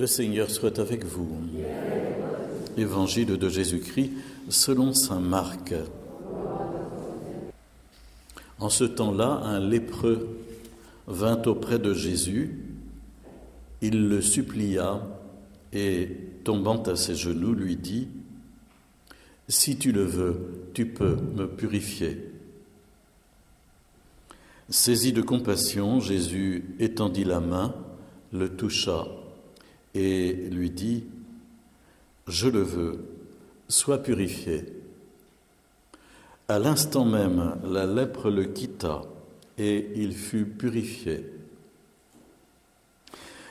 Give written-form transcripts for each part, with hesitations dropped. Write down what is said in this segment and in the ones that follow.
Le Seigneur soit avec vous. Évangile de Jésus-Christ selon saint Marc. En ce temps-là, un lépreux vint auprès de Jésus. Il le supplia et, tombant à ses genoux, lui dit : « Si tu le veux, tu peux me purifier. » Saisi de compassion, Jésus étendit la main, le toucha et lui dit : « Je le veux, sois purifié. » À l'instant même, la lèpre le quitta et il fut purifié.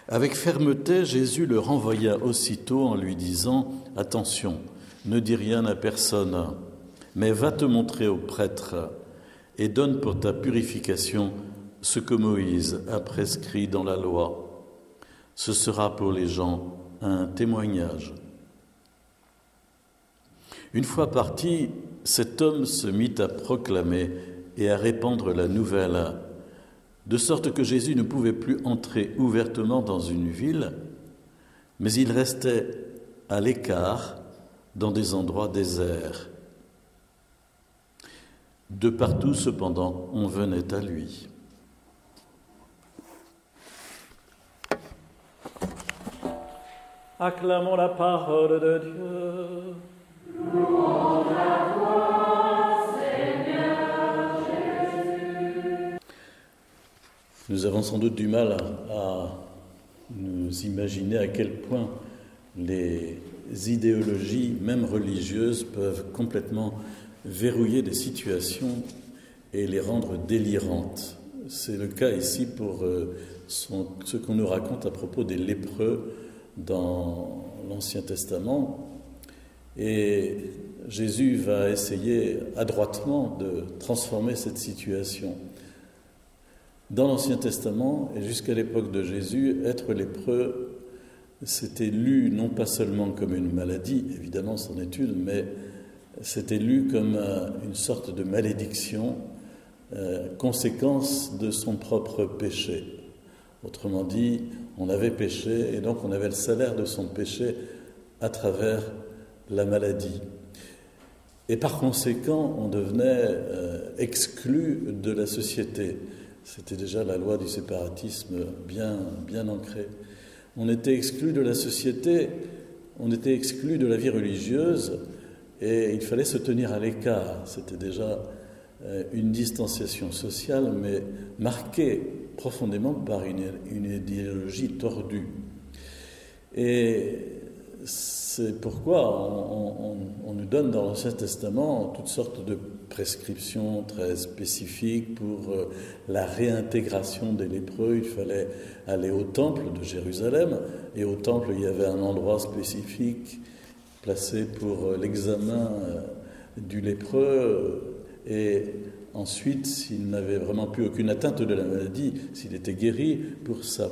Avec fermeté, Jésus le renvoya aussitôt en lui disant : « Attention, ne dis rien à personne, mais va te montrer au prêtre et donne pour ta purification ce que Moïse a prescrit dans la loi. Ce sera pour les gens un témoignage. » Une fois parti, cet homme se mit à proclamer et à répandre la nouvelle, de sorte que Jésus ne pouvait plus entrer ouvertement dans une ville, mais il restait à l'écart dans des endroits déserts. De partout, cependant, on venait à lui. Acclamons la parole de Dieu. Louons à toi, Seigneur Jésus. Nous avons sans doute du mal à nous imaginer à quel point les idéologies, même religieuses, peuvent complètement verrouiller des situations et les rendre délirantes. C'est le cas ici pour ce qu'on nous raconte à propos des lépreux dans l'Ancien Testament. Et Jésus va essayer adroitement de transformer cette situation. Dans l'Ancien Testament, et jusqu'à l'époque de Jésus, être lépreux, c'était lu non pas seulement comme une maladie, évidemment c'en est une, mais c'était lu comme une sorte de malédiction, conséquence de son propre péché. Autrement dit, on avait péché et donc on avait le salaire de son péché à travers la maladie. Et par conséquent, on devenait exclu de la société. C'était déjà la loi du séparatisme bien ancrée. On était exclu de la société, on était exclu de la vie religieuse et il fallait se tenir à l'écart. C'était déjà une distanciation sociale, mais marquée profondément par une idéologie tordue. Et c'est pourquoi on nous donne dans l'Ancien Testament toutes sortes de prescriptions très spécifiques pour la réintégration des lépreux. Il fallait aller au temple de Jérusalem, et au temple il y avait un endroit spécifique placé pour l'examen du lépreux, et ensuite, s'il n'avait vraiment plus aucune atteinte de la maladie, s'il était guéri, pour sa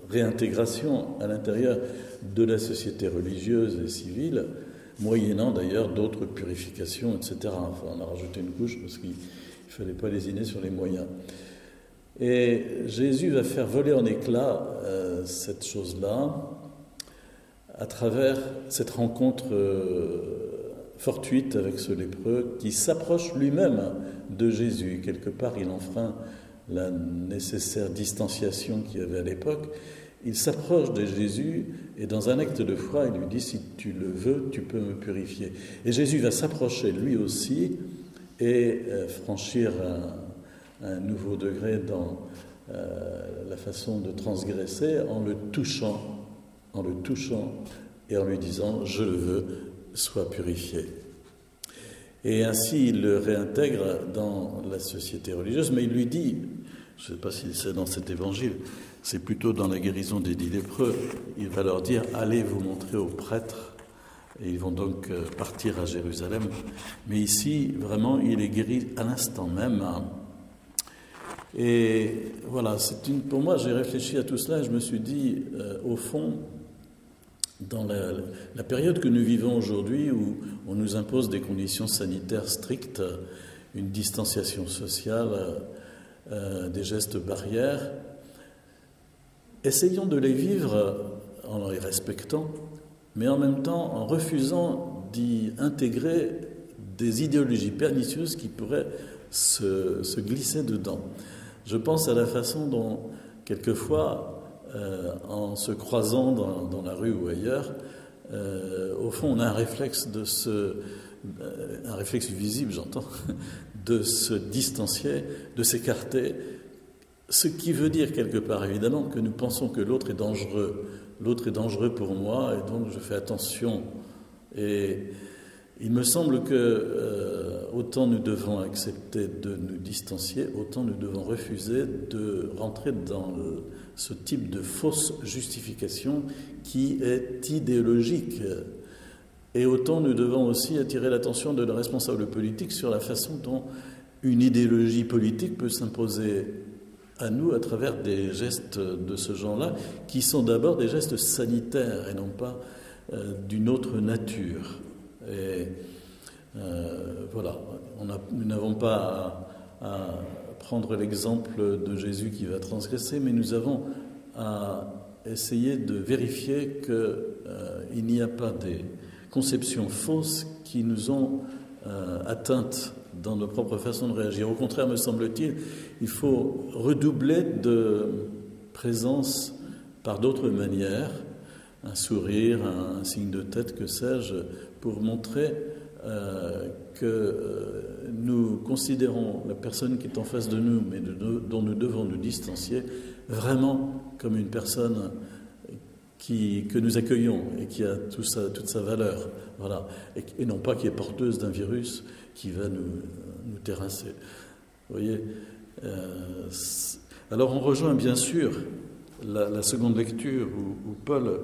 réintégration à l'intérieur de la société religieuse et civile, moyennant d'ailleurs d'autres purifications, etc. Enfin, on a rajouté une couche parce qu'il ne fallait pas lésiner sur les moyens. Et Jésus va faire voler en éclats cette chose-là à travers cette rencontre fortuite avec ce lépreux qui s'approche lui-même de Jésus. Quelque part, il enfreint la nécessaire distanciation qu'il y avait à l'époque. Il s'approche de Jésus et dans un acte de foi, il lui dit « Si tu le veux, tu peux me purifier ». Et Jésus va s'approcher lui aussi et franchir un nouveau degré dans la façon de transgresser en le touchant et en lui disant « Je le veux, sois purifié ». Et ainsi, il le réintègre dans la société religieuse, mais il lui dit, je ne sais pas si c'est dans cet évangile, c'est plutôt dans la guérison des 10 lépreux, il va leur dire « Allez vous montrer aux prêtres ». Et ils vont donc partir à Jérusalem. Mais ici, vraiment, il est guéri à l'instant même. Et voilà, pour moi, j'ai réfléchi à tout cela et je me suis dit, au fond, dans la période que nous vivons aujourd'hui, où on nous impose des conditions sanitaires strictes, une distanciation sociale, des gestes barrières, essayons de les vivre en les respectant, mais en même temps en refusant d'y intégrer des idéologies pernicieuses qui pourraient se glisser dedans. Je pense à la façon dont, quelquefois, en se croisant dans la rue ou ailleurs, au fond, on a un réflexe un réflexe visible, j'entends, de se distancier, de s'écarter, ce qui veut dire quelque part, évidemment, que nous pensons que l'autre est dangereux. L'autre est dangereux pour moi, et donc je fais attention. Et il me semble que autant nous devons accepter de nous distancier, autant nous devons refuser de rentrer dans ce type de fausse justification qui est idéologique. Et autant nous devons aussi attirer l'attention de nos responsables politiques sur la façon dont une idéologie politique peut s'imposer à nous à travers des gestes de ce genre-là, qui sont d'abord des gestes sanitaires et non pas d'une autre nature. Et voilà, nous n'avons pas à prendre l'exemple de Jésus qui va transgresser, mais nous avons à essayer de vérifier qu'il n'y a pas des conceptions fausses qui nous ont atteintes dans nos propres façons de réagir. Au contraire, me semble-t-il, il faut redoubler de présence par d'autres manières, un sourire, un signe de tête, que sais-je, pour montrer que nous considérons la personne qui est en face de nous, mais dont nous devons nous distancier, vraiment comme une personne que nous accueillons et qui a toute sa valeur, voilà, et non pas qui est porteuse d'un virus qui va nous terrasser. Vous voyez, alors on rejoint bien sûr la seconde lecture où Paul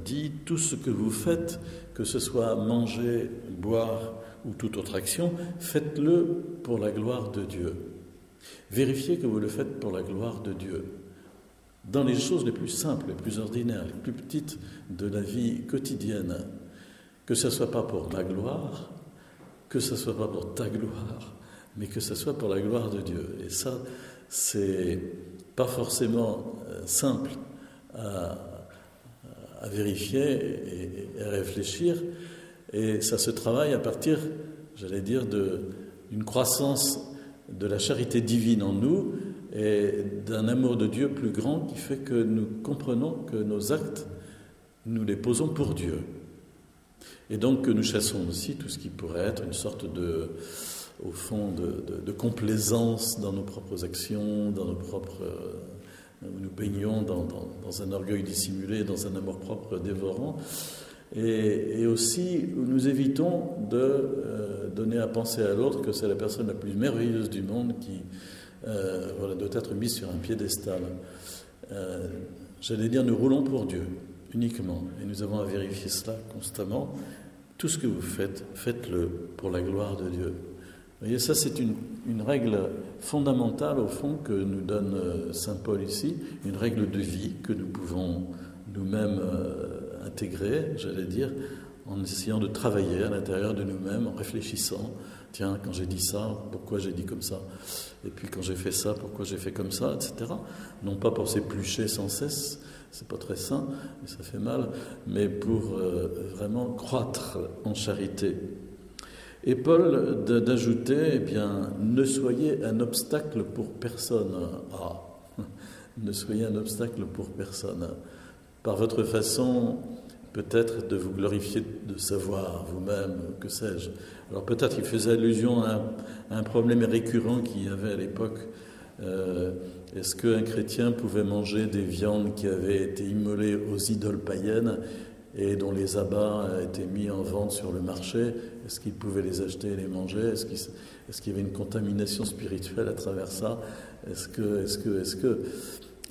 dit « Tout ce que vous faites, que ce soit manger, boire ou toute autre action, faites-le pour la gloire de Dieu. Vérifiez que vous le faites pour la gloire de Dieu. » Dans les choses les plus simples, les plus ordinaires, les plus petites de la vie quotidienne, que ce ne soit pas pour ma gloire, que ce ne soit pas pour ta gloire, mais que ce soit pour la gloire de Dieu. Et ça, c'est pas forcément simple à vérifier et à réfléchir, et ça se travaille à partir, j'allais dire, d'une croissance de la charité divine en nous et d'un amour de Dieu plus grand qui fait que nous comprenons que nos actes, nous les posons pour Dieu. Et donc que nous chassons aussi tout ce qui pourrait être une sorte au fond, de complaisance dans nos propres actions, dans nos propres... où nous baignons dans un orgueil dissimulé, dans un amour-propre dévorant, et aussi où nous évitons de donner à penser à l'autre que c'est la personne la plus merveilleuse du monde qui doit être mise sur un piédestal. J'allais dire, nous roulons pour Dieu, uniquement, et nous avons à vérifier cela constamment. Tout ce que vous faites, faites-le pour la gloire de Dieu. Vous voyez, ça c'est une règle fondamentale au fond que nous donne Saint Paul ici, une règle de vie que nous pouvons nous-mêmes intégrer, j'allais dire, en essayant de travailler à l'intérieur de nous-mêmes, en réfléchissant, tiens, quand j'ai dit ça, pourquoi j'ai dit comme ça, et puis quand j'ai fait ça, pourquoi j'ai fait comme ça, etc. Non pas pour s'éplucher sans cesse, c'est pas très sain, mais ça fait mal, mais pour vraiment croître en charité. Et Paul d'ajouter, eh bien, ne soyez un obstacle pour personne. Ah, ne soyez un obstacle pour personne. Par votre façon, peut-être, de vous glorifier de savoir vous-même, que sais-je. Alors peut-être il faisait allusion à un problème récurrent qu'il y avait à l'époque. Est-ce qu'un chrétien pouvait manger des viandes qui avaient été immolées aux idoles païennes et dont les abats étaient mis en vente sur le marché? Est-ce qu'il pouvait les acheter et les manger? Est-ce qu'il y avait une contamination spirituelle à travers ça? Est-ce que...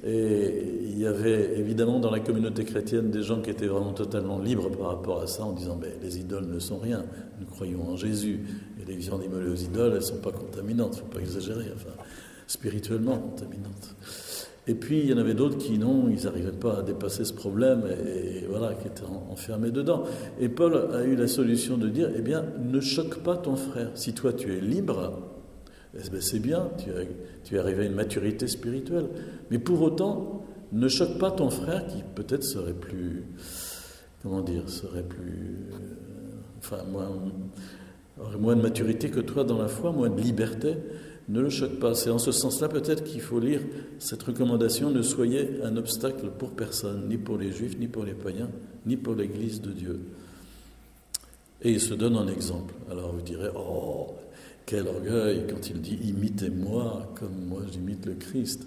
Et il y avait évidemment dans la communauté chrétienne des gens qui étaient vraiment totalement libres par rapport à ça, en disant les idoles ne sont rien, nous croyons en Jésus, et les viandes immolées aux idoles, elles ne sont pas contaminantes, il ne faut pas exagérer, enfin, spirituellement contaminantes. Et puis il y en avait d'autres qui non, ils n'arrivaient pas à dépasser ce problème, et voilà, qui étaient enfermés dedans. Et Paul a eu la solution de dire, eh bien, ne choque pas ton frère, si toi tu es libre, c'est bien, tu es arrivé à une maturité spirituelle. Mais pour autant, ne choque pas ton frère qui peut-être serait plus, aurait moins de maturité que toi dans la foi, moins de liberté. Ne le choque pas. C'est en ce sens-là peut-être qu'il faut lire cette recommandation: ne soyez un obstacle pour personne, ni pour les Juifs, ni pour les païens, ni pour l'Église de Dieu. Et il se donne un exemple. Alors vous direz: oh, quel orgueil quand il dit « imitez-moi comme moi j'imite le Christ ».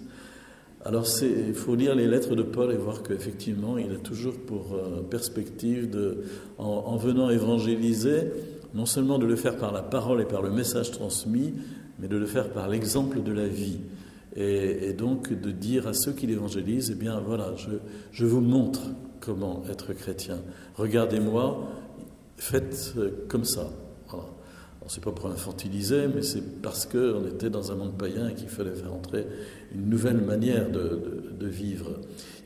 Alors il faut lire les lettres de Paul et voir qu'effectivement il a toujours pour perspective en venant évangéliser, non seulement de le faire par la parole et par le message transmis, mais de le faire par l'exemple de la vie. Et donc de dire à ceux qui l'évangélisent: eh bien voilà, je vous montre comment être chrétien. Regardez-moi, faites comme ça. Voilà. Alors, c'est pas pour infantiliser, mais c'est parce qu'on était dans un monde païen et qu'il fallait faire entrer une nouvelle manière de vivre.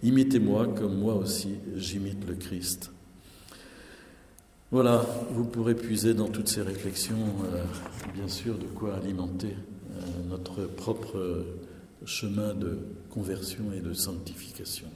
Imitez-moi comme moi aussi j'imite le Christ. Voilà, vous pourrez puiser dans toutes ces réflexions, bien sûr, de quoi alimenter notre propre chemin de conversion et de sanctification.